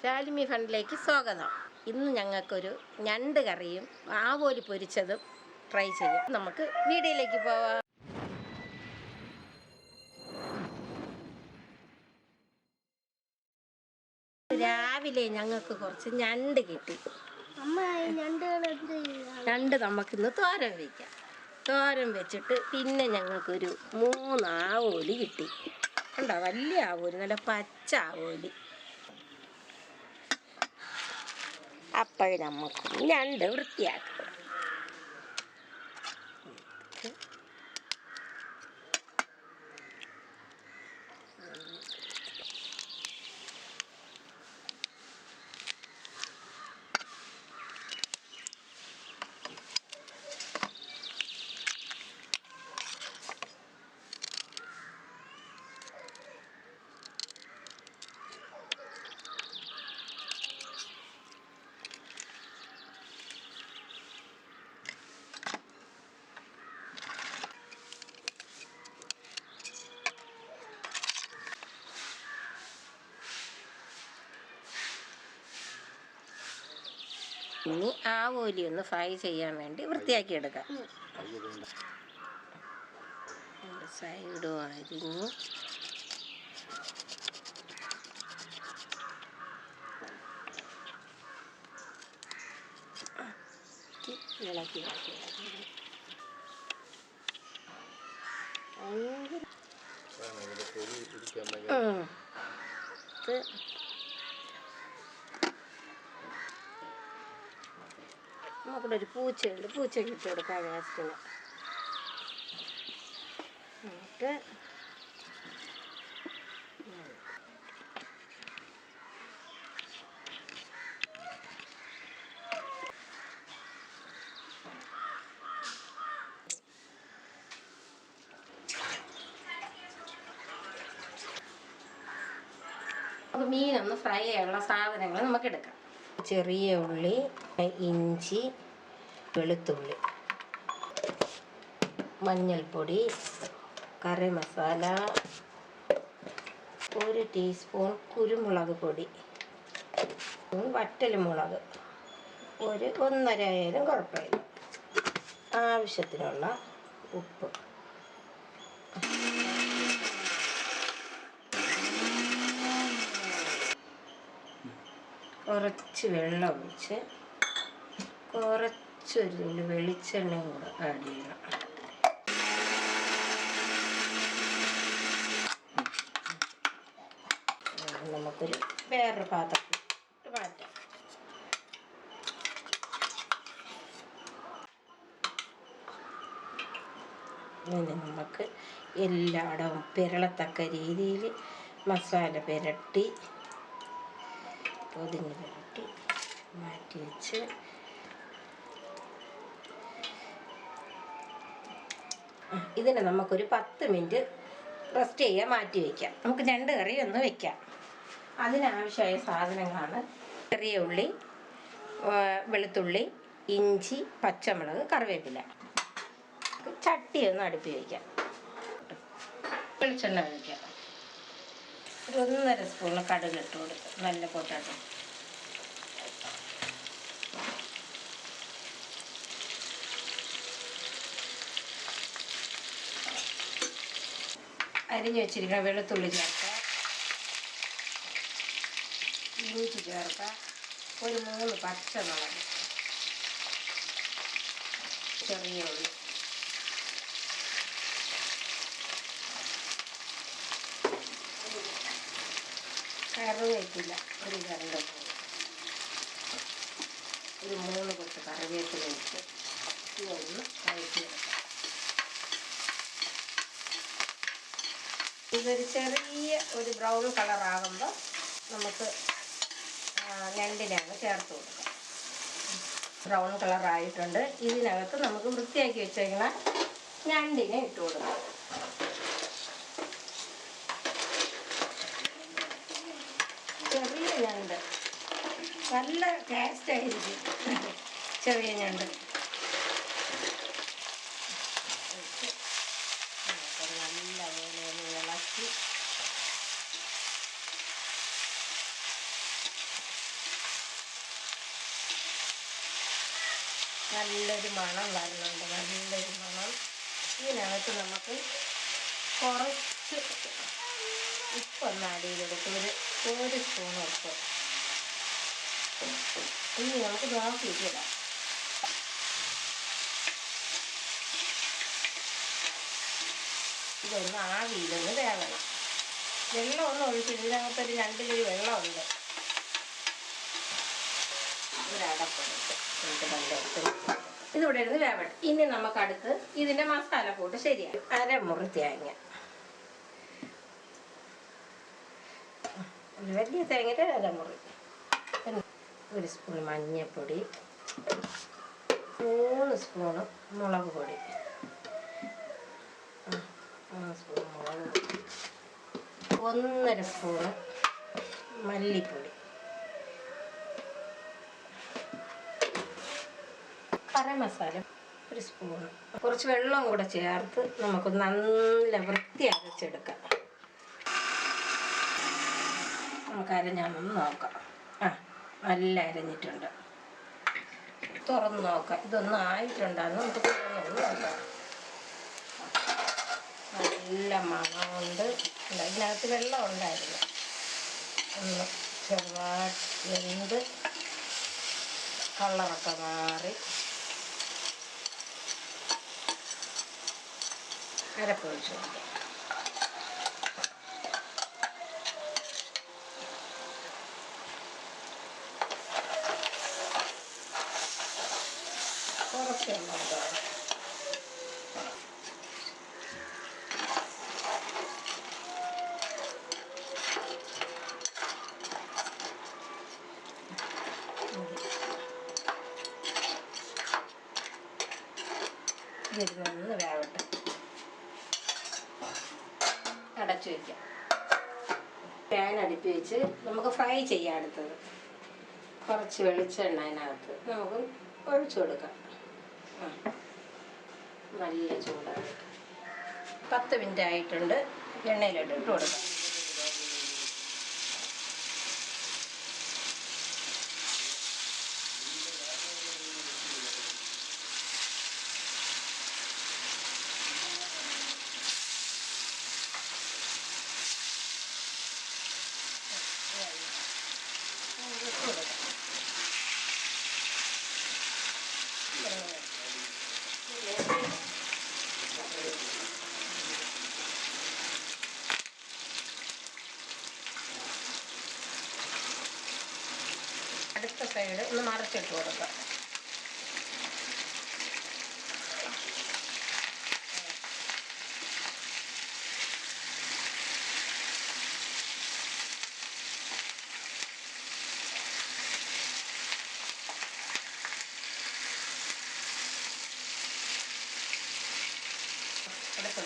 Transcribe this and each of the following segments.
ശാലിമി ഫണ്ടിലേക്ക് സ്വാഗതം. ഇന്ന് ഞങ്ങൾക്കൊരു ഞണ്ട് കറിയും ആവോലി പൊരിച്ചതും ട്രൈ ചെയ്യാം. നമുക്ക് വീഡിയോയിലേക്ക് പോവാം. രാവിലെ ഞങ്ങൾക്ക് കുറച്ച് ഞണ്ട് കിട്ടി. ഞണ്ട് നമുക്കിന്ന് തോരൻ വയ്ക്കാം. തോരൻ വെച്ചിട്ട് പിന്നെ ഞങ്ങൾക്കൊരു 3 ആവോലി കിട്ടി. കണ്ടോ, വലിയ ആവോലി, നല്ല പച്ച ആവോലി. അപ്പോൾ നമുക്ക് ഞണ്ട് വൃത്തിയാക്കാം. ഇനി ആവോലി ഒന്ന് ഫ്രൈ ചെയ്യാൻ വേണ്ടി വൃത്തിയാക്കി എടുക്കാം. സൈഡും അരിഞ്ഞ് ഇളക്കി നമുക്കിവിടെ ഒരു പൂച്ചയുണ്ട്. പൂച്ചയ്ക്ക് ഇട്ട് കൊടുക്കാം വേസ്റ്റിന്. എന്നിട്ട് നമുക്ക് മീനൊന്ന് ഫ്രൈ ചെയ്യാനുള്ള സാധനങ്ങൾ നമുക്ക് എടുക്കാം. ചെറിയ ഉള്ളി, ഇഞ്ചി, വെളുത്തുള്ളി, മഞ്ഞൾപ്പൊടി, കറി മസാല, 1 ടീസ്പൂൺ കുരുമുളക് പൊടി, വറ്റൽമുളക് 1.5 ആയാലും കുഴപ്പമില്ല, ആവശ്യത്തിനുള്ള ഉപ്പ്, കുറച്ച് വെള്ളം ഒഴിച്ച് കുറച്ചൊരു വെളിച്ചെണ്ണയും കൂടെ ആഡ് ചെയ്യണം. നമുക്കൊരു വേറൊരു പാത്രത്തിൽ മാറ്റാം. ഇനി നമുക്ക് എല്ലായിടവും പിരളത്തക്ക രീതിയിൽ മസാല പുരട്ടി പൊതിഞ്ഞ് പുരട്ടി മാറ്റി വെച്ച് ഇതിനെ നമുക്കൊരു 10 മിനിറ്റ് റെസ്റ്റ് ചെയ്യാൻ മാറ്റി വയ്ക്കാം. നമുക്ക് ഞണ്ട് കറി ഒന്ന് വയ്ക്കാം. അതിനാവശ്യമായ സാധനങ്ങളാണ് ചെറിയ ഉള്ളി, വെളുത്തുള്ളി, ഇഞ്ചി, പച്ചമുളക്, കറിവേപ്പില. ചട്ടി ഒന്ന് അടുപ്പി വയ്ക്കാം. വെളിച്ചെണ്ണ ഒഴിക്കാം. ഒരു 1.5 സ്പൂൺ കടുക് ഇട്ട് കൊടുക്കും. നല്ല പൊട്ടാട്ടോ. അരിഞ്ഞു വെച്ചിരിക്കുന്ന വെളുത്തുള്ളി ചേർക്കുക, ഇഞ്ചി ചേർക്കുക, ഒരു 3 പച്ചമുളക്, ചെറിയ ഉള്ളി, കറിവേപ്പില, ഒരു 2 ഒരു 3 കൊത്ത് കറിവേപ്പില ഇട്ട് ഇതൊന്ന് വഴറ്റിയെടുക്കാം. ഇതൊരു ചെറിയ ഒരു ബ്രൗൺ കളറാകുമ്പോൾ നമുക്ക് ഞണ്ടിനാണ് ചേർത്ത് കൊടുക്കാം. ബ്രൗൺ കളറായിട്ടുണ്ട്. ഇതിനകത്ത് നമുക്ക് വൃത്തിയാക്കി വെച്ചേക്കുന്ന ഞണ്ടിനെ ഇട്ട് കൊടുക്കാം. ചെറിയ ഞണ്ട് നല്ല ടേസ്റ്റായിരിക്കും. ചെറിയ ഞണ്ട് നല്ലപോലെ ഇളക്കി നല്ലൊരു മണം വരുന്നുണ്ട്, നല്ലൊരു മണം. ഇതിനകത്ത് നമുക്ക് കുറച്ച് ഉപ്പൊന്ന് ആഡ് ചെയ്തെടുക്കും, ഒരു സ്പൂൺ ഉപ്പ്. ഇനി നമുക്ക് നോക്കിയിട്ടിടാം. ഇതൊന്ന് ആവിയിലൊന്ന് വേവണം. വെള്ളമൊന്നും ഒഴിച്ചില്ല, ഇതിനകത്തൊരു 2 കിലോ വെള്ളമുണ്ട്. ഒരടപ്പെടുത്ത് ഇതിവിടെ ഇരുന്ന് വേവട്ടെ. ഇനി നമുക്കടുത്ത് ഇതിൻ്റെ മസാല കൂട്ട് ശരിയാണ്. 1/2 മുറി തേങ്ങ, വലിയ തേങ്ങയുടെ 1/2 മുറി. 1 സ്പൂൺ മഞ്ഞൾപ്പൊടി, 3 സ്പൂണ് മുളക് പൊടി, 3 സ്പൂൺ മുളക് പൊടി, 1.5 സ്പൂണ് മല്ലിപ്പൊടി, ഗരം മസാല 1 സ്പൂണ്. കുറച്ച് വെള്ളവും കൂടെ ചേർത്ത് നമുക്ക് നല്ല വൃത്തി അരച്ചെടുക്കാം. നമുക്ക് അരഞ്ഞാന്നൊന്ന് നോക്കാം. നല്ല അരഞ്ഞിട്ടുണ്ട്. തുറന്ന് നോക്കാം, ഇതൊന്നും ആയിട്ടുണ്ടാകുന്നു. നമുക്ക് തുറന്നൊന്ന് നോക്കാം. നല്ല മണമുണ്ട്. ഇതിനകത്ത് വെള്ളം ഉണ്ടായിരുന്നു, ഒന്ന് ചെറുതായിട്ട് വെന്ത് കളറൊക്കെ മാറി അരപ്പൊഴിച്ച് കൊടുക്കാം. കുറച്ച് വെള്ളം ഉണ്ടാകും. ഇതിരുന്നൊന്ന് വേവട്ടെ. അടച്ചു വയ്ക്കാം. പാൻ അടുപ്പി വെച്ച് നമുക്ക് ഫ്രൈ ചെയ്യാം. അടുത്തത് കുറച്ച് വെളിച്ചെണ്ണ അതിനകത്ത് നമുക്ക് ഒഴിച്ചു കൊടുക്കാം. നല്ല ചൂടാണ്. 10 മിനിറ്റ് ആയിട്ടുണ്ട്. എണ്ണയിലോട്ട് ഇട്ട് കൊടുക്കാം. അടുത്ത സൈഡ് ഒന്ന് മറിച്ചിട്ട് കൊടുക്കാം.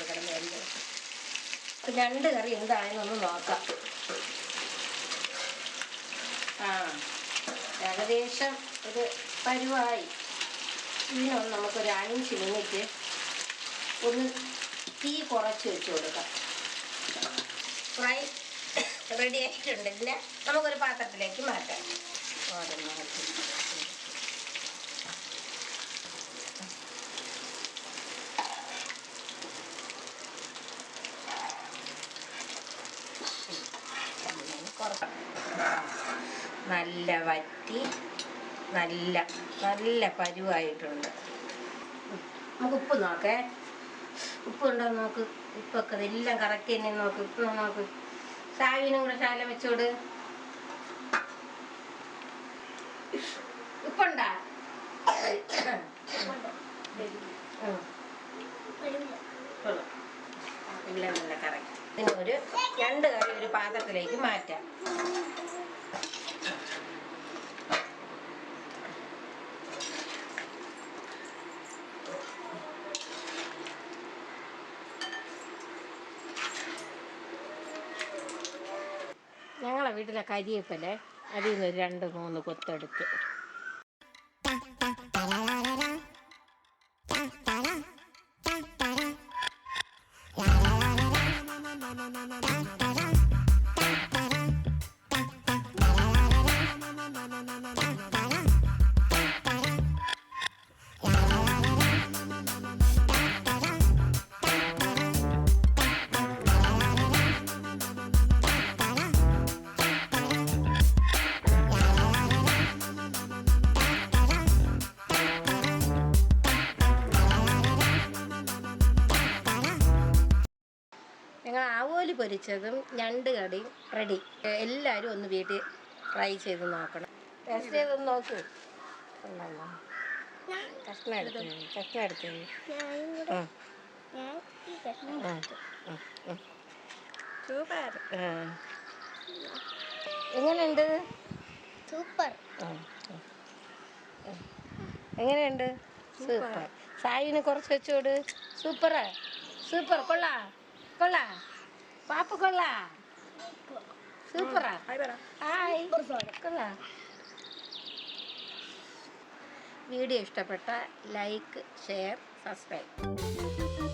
കിടന്ന് വരുന്നത് 2 കറി എന്തായെന്നൊന്ന് നോക്കാം. ഏകദേശം ഒരു പരുവായി. ഇതിനൊന്ന് നമുക്കൊരു 5 മിനിറ്റ് ഒന്ന് തീ കുറച്ച് വെച്ച് കൊടുക്കാം. ഫ്രൈ റെഡി ആയിട്ടുണ്ട്. ഇതിനെ നമുക്കൊരു പാത്രത്തിലേക്ക് മാറ്റാം. നല്ല വറ്റി നല്ല പരുവായിട്ടുണ്ട്. നമുക്ക് ഉപ്പ് നോക്കേ. ഉപ്പുണ്ടോ നോക്ക്. ഉപ്പൊക്കെ ഇതെല്ലാം കറക്റ്റ് തന്നെ നോക്ക്. ഉപ്പ് നോക്ക്. സാവിനും കൂടെ ശാലം വെച്ചോട്. ഉപ്പുണ്ടാ? എല്ലാം നല്ല കറക്റ്റ്. ഇതിനൊരു 2 കറി ഒരു പാത്രത്തിലേക്ക് മാറ്റാം. ഞങ്ങളെ വീട്ടിലെ കരിയേപ്പല്ലേ, അതിൽ നിന്ന് 2-3 കൊത്തെടുത്ത് പൊരിച്ചതും ഞണ്ട് കറിയും റെഡി. എല്ലാവരും ഒന്ന് വീട്ടിൽ ട്രൈ ചെയ്ത് നോക്കണം. ടേസ്റ്റ് ചെയ്തൊന്ന് നോക്ക്. കഷ്ണം എടുത്ത് സൂപ്പർ. എങ്ങനെയുണ്ട്? സൂപ്പർ. എങ്ങനെയുണ്ട്? സൂപ്പർ. സായിന് കുറച്ച് വെച്ചോട്. സൂപ്പറാ, സൂപ്പർ. കൊള്ളാ കൊള്ളാ പാപ്പ കൊള്ളാ. സൂപ്പറാ. ഹായ്. കൊള്ളാ. വീഡിയോ ഇഷ്ടപ്പെട്ട ലൈക്ക്, ഷെയർ, സബ്സ്ക്രൈബ്.